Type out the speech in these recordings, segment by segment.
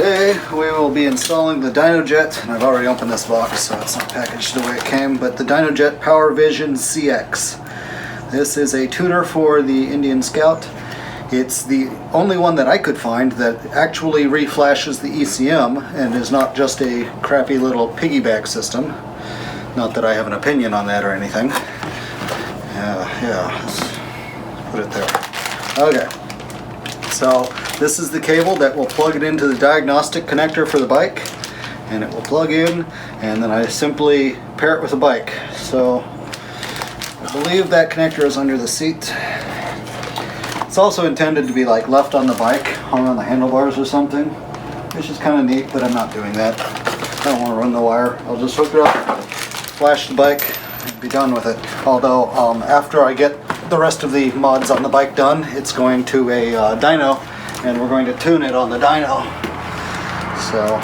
Today we will be installing the DynoJet, and I've already opened this box so it's not packaged the way it came, but the DynoJet PowerVision CX. This is a tuner for the Indian Scout. It's the only one that I could find that actually reflashes the ECM and is not just a crappy little piggyback system. Not that I have an opinion on that or anything. Yeah, let's put it there. Okay, so this is the cable that will plug it into the diagnostic connector for the bike, and it will plug in, and then I simply pair it with the bike. So I believe that connector is under the seat. It's also intended to be like left on the bike, hung on the handlebars or something, which is kind of neat, but I'm not doing that. I don't want to run the wire. I'll just hook it up, flash the bike, and be done with it. Although after I get the rest of the mods on the bike done, it's going to a dyno, and we're going to tune it on the dyno. So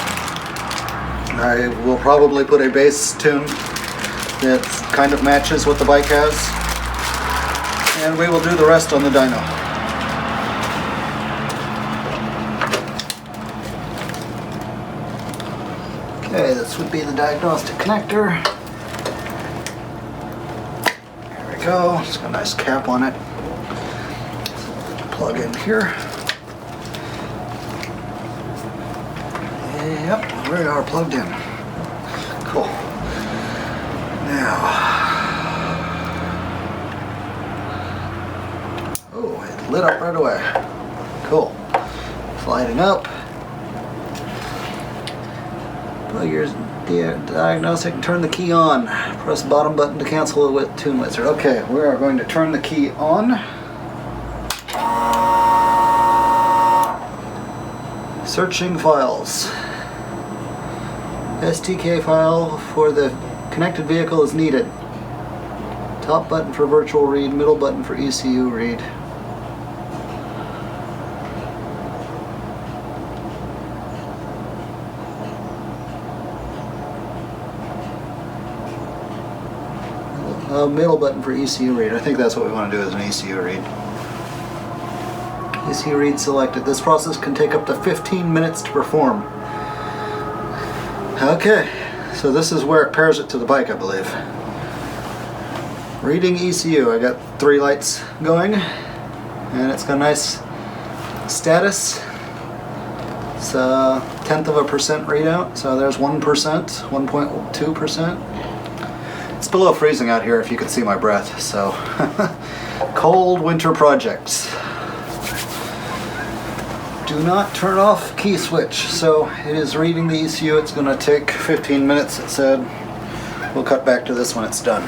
I will probably put a bass tune that kind of matches what the bike has, and we will do the rest on the dyno. Okay, this would be the diagnostic connector. There we go. It's got a nice cap on it. Plug in here. Yep, we are plugged in. Cool. Now, oh, it lit up right away. Cool. Sliding up. Plug your diagnostic and turn the key on. Press the bottom button to cancel the tune wizard. Okay, we are going to turn the key on. Searching files. STK file for the connected vehicle is needed. Top button for virtual read, middle button for ECU read. Middle button for ECU read. I think that's what we want to do, is an ECU read. ECU read selected. This process can take up to 15 minutes to perform. Okay, so this is where it pairs it to the bike, I believe. Reading ECU. I got 3 lights going, and it's got a nice status. It's a 0.1% readout, so there's 1%, 1.2%. It's below freezing out here if you can see my breath, so cold winter projects. Do not turn off key switch. So it is reading the ECU. It's going to take 15 minutes, it said. We'll cut back to this when it's done.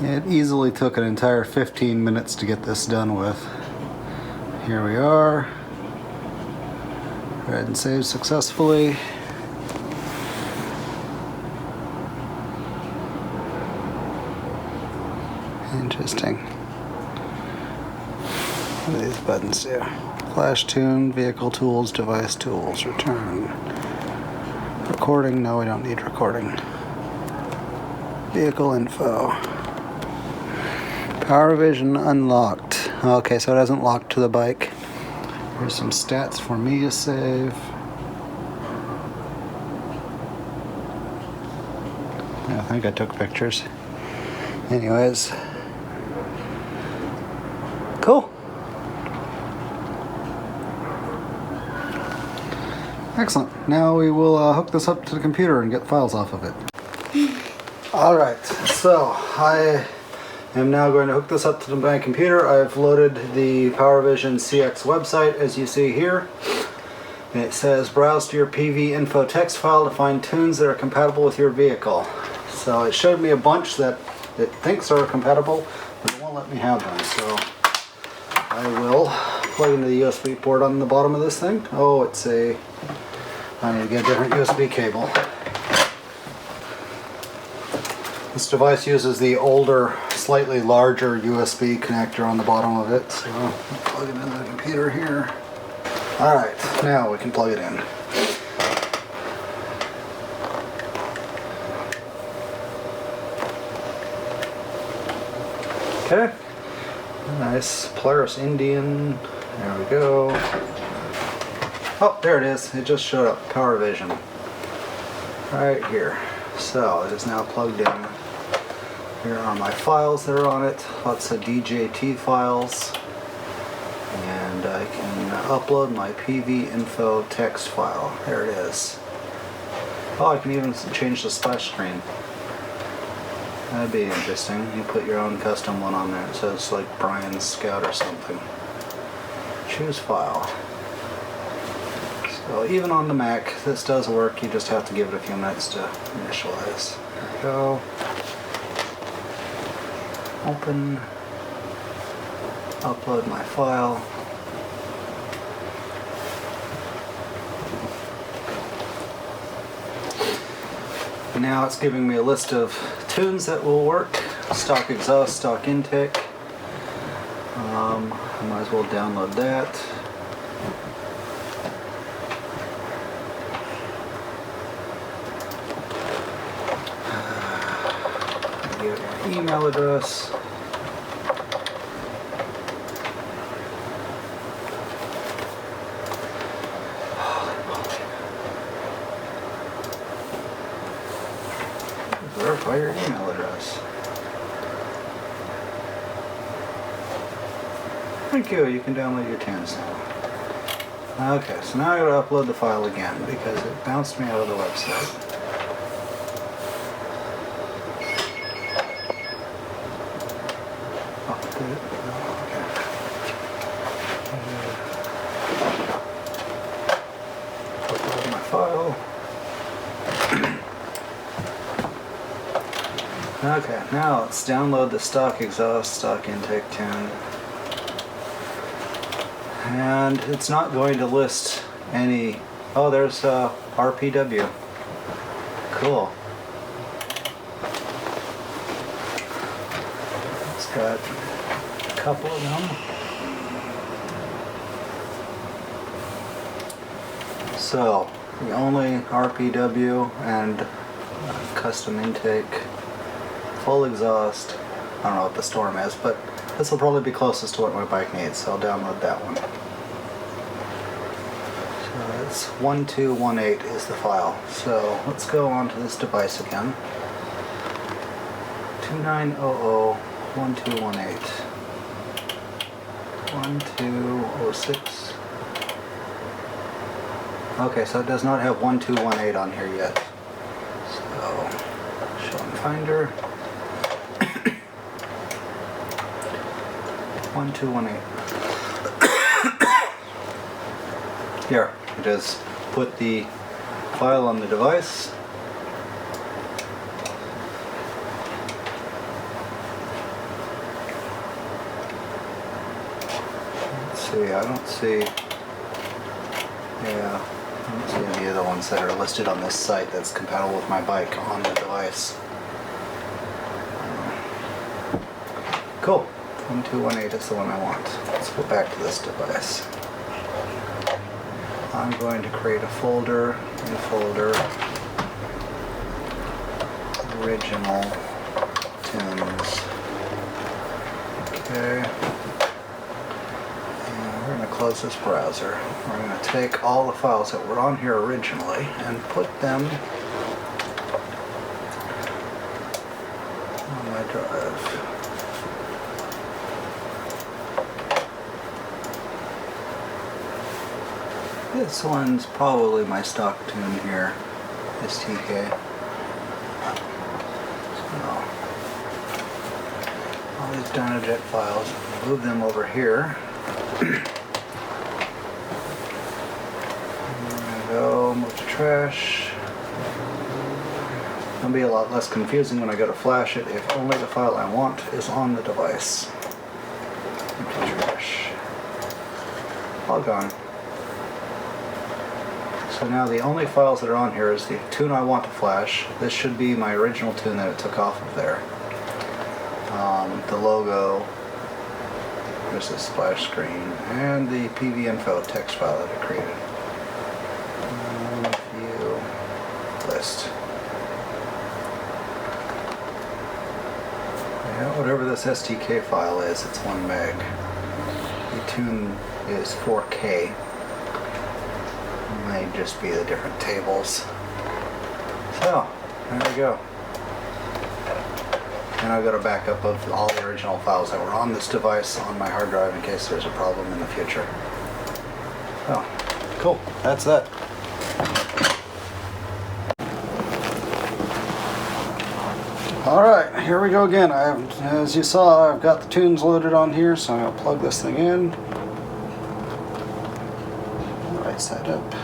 It easily took an entire 15 minutes to get this done with. Here we are. Go ahead and save successfully. Interesting. What do these buttons do? Flash tune, vehicle tools, device tools, return. Recording, no, we don't need recording. Vehicle info. PowerVision unlocked. Okay, so it hasn't locked to the bike. Here's some stats for me to save. I think I took pictures. Anyways. Cool. Excellent. Now we will hook this up to the computer and get files off of it. Alright, so I am now going to hook this up to my computer. I've loaded the PowerVision CX website, as you see here. It says browse to your PV info text file to find tunes that are compatible with your vehicle. So it showed me a bunch that it thinks are compatible, but it won't let me have them. So I will plug into the USB port on the bottom of this thing. Oh, I need to get a different USB cable. This device uses the older, slightly larger USB connector on the bottom of it, so I'll plug it into the computer here. Alright, now we can plug it in. Okay. Nice Polaris Indian. There we go. Oh, there it is. It just showed up. PowerVision. Right here. So it is now plugged in. Here are my files that are on it. Lots of DJT files. And I can upload my PV info text file. There it is. Oh, I can even change the splash screen. That'd be interesting. You put your own custom one on there. It says like Brian's Scout or something. Choose file. So even on the Mac, this does work. You just have to give it a few minutes to initialize. There we go. Open. Upload my file. Now it's giving me a list of tunes that will work. Stock exhaust, stock intake. I might as well download that. Give it an email address. Verify your email address. Thank you, you can download your tunes now. Okay, so now I gotta upload the file again because it bounced me out of the website. Oh, did it? No, okay. Upload my file. Okay, now let's download the stock exhaust, stock intake tune. And it's not going to list any... Oh, there's RPW. Cool. It's got a couple of them. So, the only RPW and custom intake, full exhaust. I don't know what the storm is, but this will probably be closest to what my bike needs, so I'll download that one. So it's 1218 is the file. So let's go onto this device again. 2900-1218. 1206. Okay, so it does not have 1218 on here yet. So, show and finder. 1218. Here, just put the file on the device. Let's see, I don't see, yeah, I don't see any of the ones that are listed on this site that's compatible with my bike on the device. Cool. 1218 is the one I want. Let's go back to this device. I'm going to create a folder, new folder, original tunes. Okay. And we're going to close this browser. We're going to take all the files that were on here originally and put them on my drive. This one's probably my stock tune here, STK. So, all these DynoJet files, move them over here. I'm gonna go move to trash. It'll be a lot less confusing when I go to flash it if only the file I want is on the device. Empty trash. All gone. So now the only files that are on here is the tune I want to flash. This should be my original tune that it took off of there. The logo, there's a splash screen and the PV info text file that I created. View list. Yeah, whatever this STK file is, it's 1 meg. The tune is 4K. It might just be the different tables. So, there we go. And I've got a backup of all the original files that were on this device on my hard drive in case there's a problem in the future. So, cool. That's that. Alright, here we go again. As you saw, I've got the tunes loaded on here, so I'm going to plug this thing in. Right side up.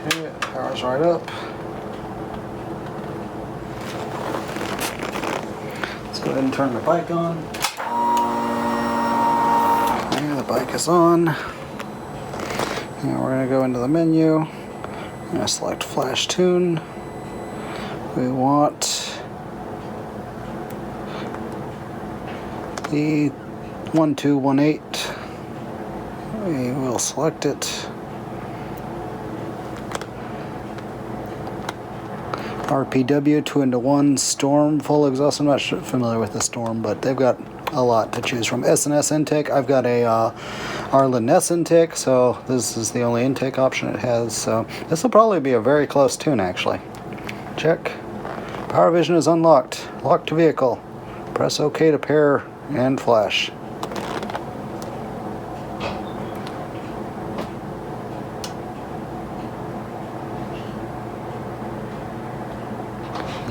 Okay, it powers right up. Let's go ahead and turn the bike on. And the bike is on. Now we're going to go into the menu. I'm going to select Flash Tune. We want the 1218. We will select it. RPW 2-into-1 Storm full exhaust. I'm not familiar with the Storm, but they've got a lot to choose from. S&S intake. I've got a Arlen S intake, so this is the only intake option it has. So this will probably be a very close tune, actually. Check. PowerVision is unlocked. Lock to vehicle. Press OK to pair and flash.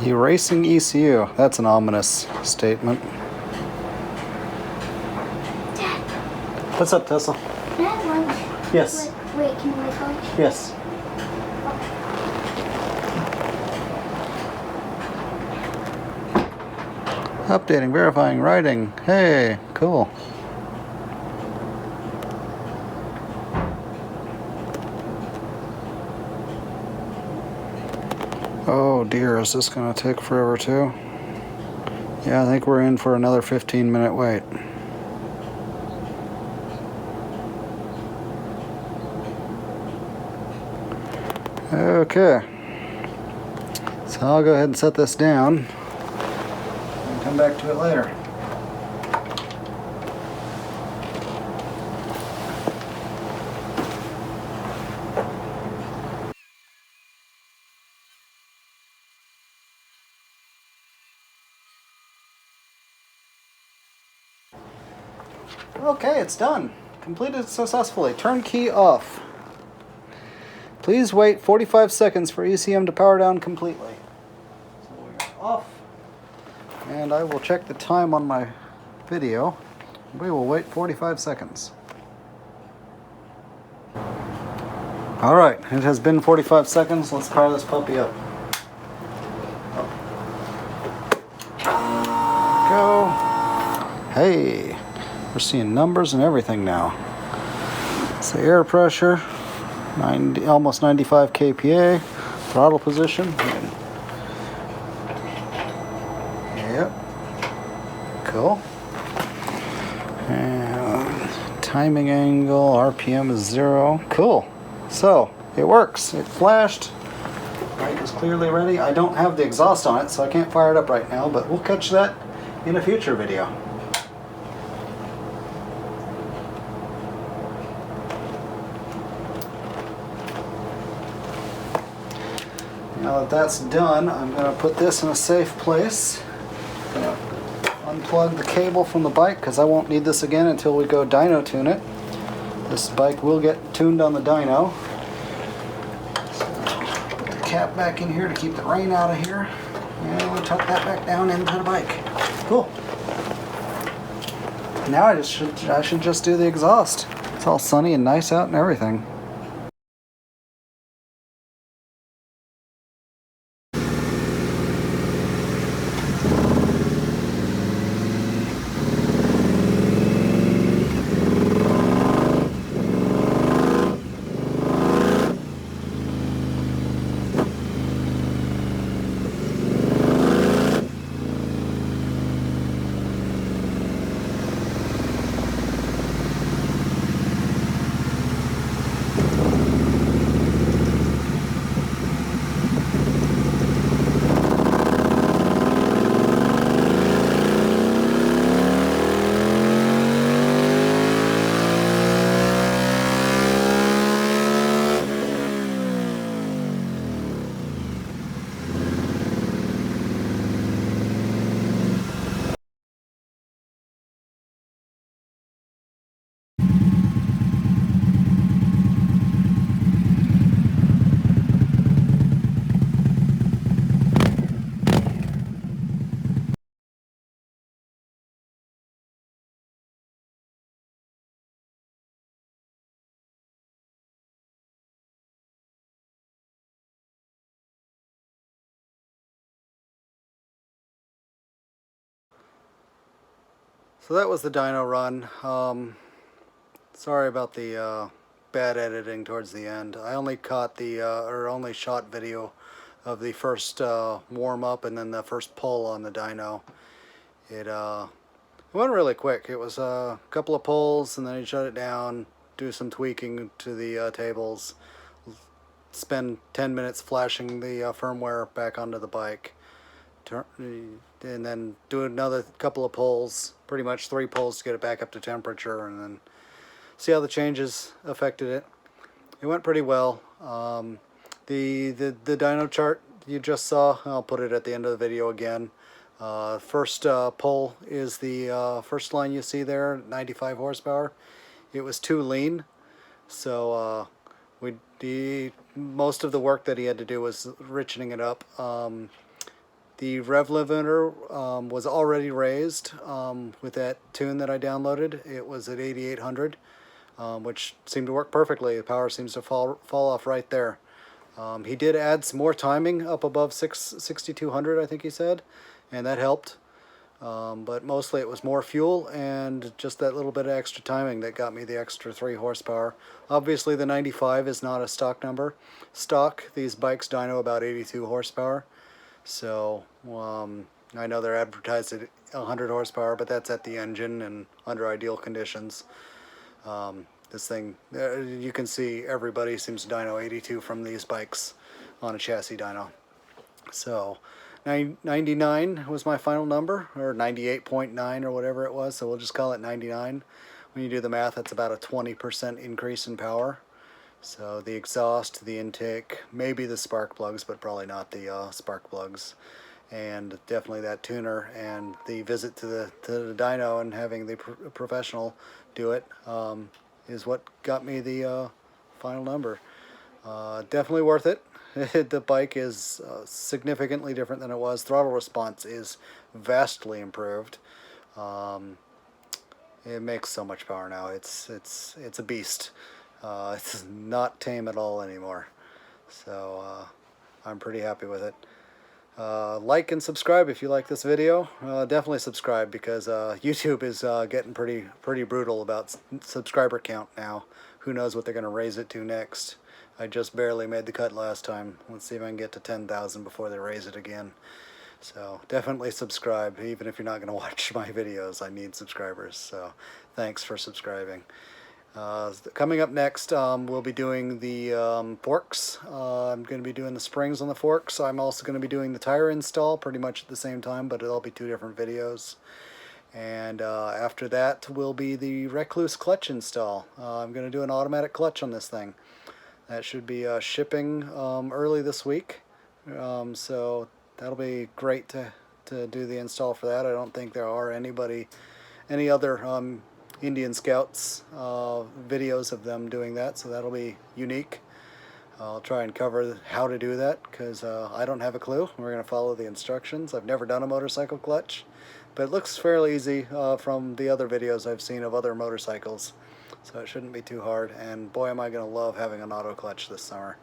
Erasing ECU. That's an ominous statement. Dad. What's up, Tessa? Can I have lunch? Yes. Wait, can I have lunch? Yes. Updating, verifying, writing. Hey, cool. Oh dear, is this going to take forever too? Yeah, I think we're in for another 15-minute wait. Okay. So I'll go ahead and set this down and come back to it later. Okay, it's done. Completed successfully. Turnkey off. Please wait 45 seconds for ECM to power down completely. So we're off. And I will check the time on my video. We will wait 45 seconds. Alright, it has been 45 seconds. Let's power this puppy up. Go. Hey, we're seeing numbers and everything now. It's the air pressure, almost 95 kPa, throttle position. Yep, cool. And timing angle, RPM is 0. Cool. So it works. It flashed. Bike is clearly ready. I don't have the exhaust on it, so I can't fire it up right now, but we'll catch that in a future video. Now that that's done, I'm going to put this in a safe place. I'm going to unplug the cable from the bike because I won't need this again until we go dyno tune it. This bike will get tuned on the dyno. So, put the cap back in here to keep the rain out of here. And we'll tuck that back down into the bike. Cool. Now I should just do the exhaust. It's all sunny and nice out and everything. So that was the dyno run. Sorry about the bad editing towards the end. I only caught the only shot video of the first warm up and then the first pull on the dyno. It went really quick. It was a couple of pulls and then he shut it down, do some tweaking to the tables, spend 10 minutes flashing the firmware back onto the bike, and then do another couple of pulls, pretty much 3 pulls to get it back up to temperature, and then see how the changes affected it. It went pretty well. The dyno chart you just saw, I'll put it at the end of the video again. First pull is the first line you see there, 95 horsepower. It was too lean, so most of the work that he had to do was richening it up. The rev limiter was already raised with that tune that I downloaded. It was at 8800, which seemed to work perfectly. The power seems to fall off right there. He did add some more timing up above 6200, I think he said, and that helped. But mostly it was more fuel and just that little bit of extra timing that got me the extra 3 horsepower. Obviously the 95 is not a stock number. Stock, these bikes dyno about 82 horsepower. So I know they're advertised at 100 horsepower, but that's at the engine and under ideal conditions. This thing, you can see everybody seems to dyno 82 from these bikes on a chassis dyno. So 99 was my final number, or 98.9 or whatever it was, so we'll just call it 99. When you do the math, that's about a 20% increase in power. So the exhaust, the intake, maybe the spark plugs, but probably not the spark plugs. And definitely that tuner and the visit to the dyno and having the professional do it is what got me the final number. Definitely worth it. The bike is significantly different than it was. Throttle response is vastly improved. It makes so much power now. It's a beast. It's not tame at all anymore. So I'm pretty happy with it. Like and subscribe if you like this video. Definitely subscribe because YouTube is getting pretty brutal about subscriber count now. Who knows what they're going to raise it to next. I just barely made the cut last time. Let's see if I can get to 10,000 before they raise it again. So definitely subscribe. Even if you're not going to watch my videos, I need subscribers. So thanks for subscribing. Coming up next, we'll be doing the forks. I'm going to be doing the springs on the forks. I'm also going to be doing the tire install pretty much at the same time, but it'll be 2 different videos. And after that will be the Recluse clutch install. I'm going to do an automatic clutch on this thing. That should be shipping early this week. So that'll be great to do the install for that. I don't think there are any other Indian Scouts videos of them doing that, so that'll be unique. I'll try and cover how to do that because I don't have a clue. We're going to follow the instructions. I've never done a motorcycle clutch, but it looks fairly easy from the other videos I've seen of other motorcycles, so it shouldn't be too hard. And boy, am I going to love having an auto clutch this summer.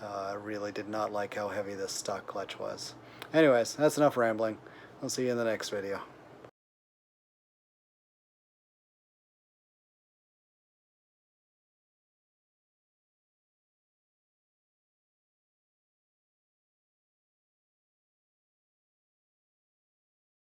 I really did not like how heavy this stock clutch was. Anyways, that's enough rambling. I'll see you in the next video.